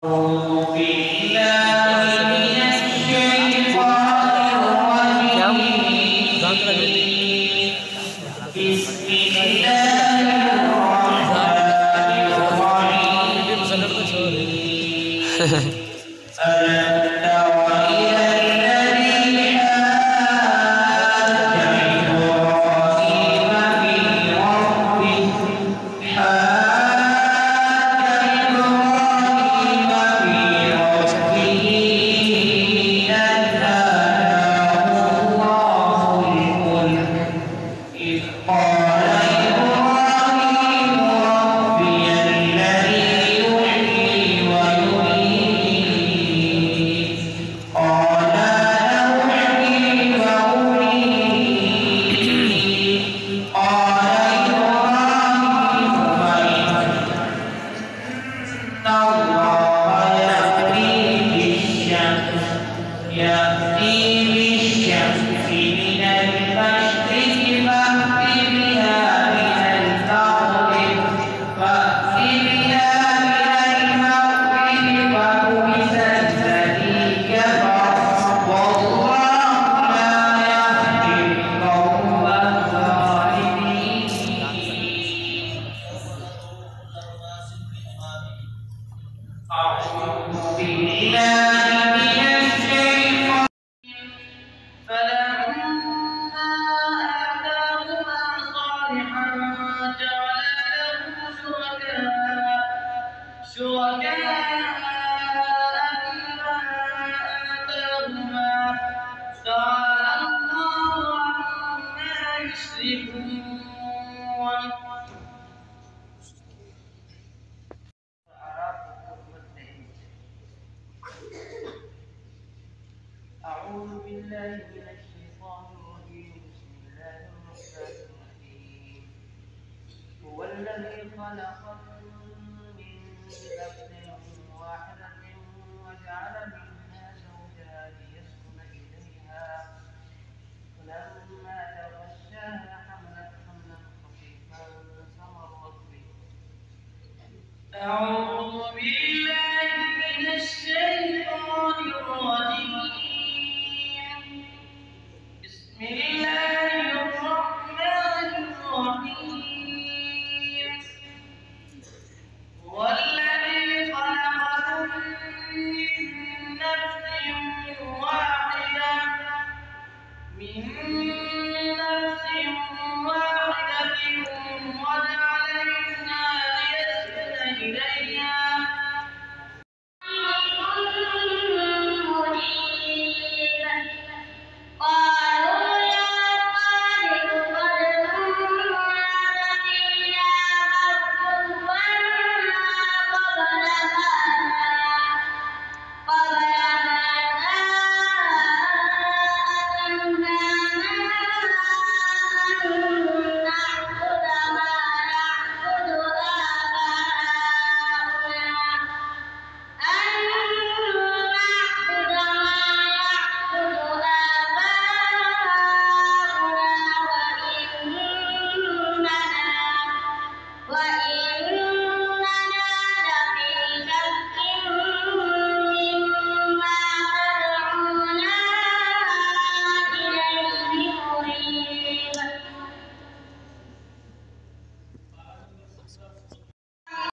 أعوذ بالله من الشيطان الرجيم. بسم الله الرحمن الرحيم. ألم تر إلى الذي حاج إبراهيم في ربه إذ قال إبراهيم ربي الذي يحيي ويميت قال أحيي وأميت قال إبراهيم فإن الله يأتي بالشمس من المشرق فلما آتاهما صالحا جعلا له شركاء فيما آتاهما تعالى الله عما يشركون. أعوذ بالله من الشيطان الرجيم. بسم الله الرحمن الرحيم. هو الذي خلقكم من نفس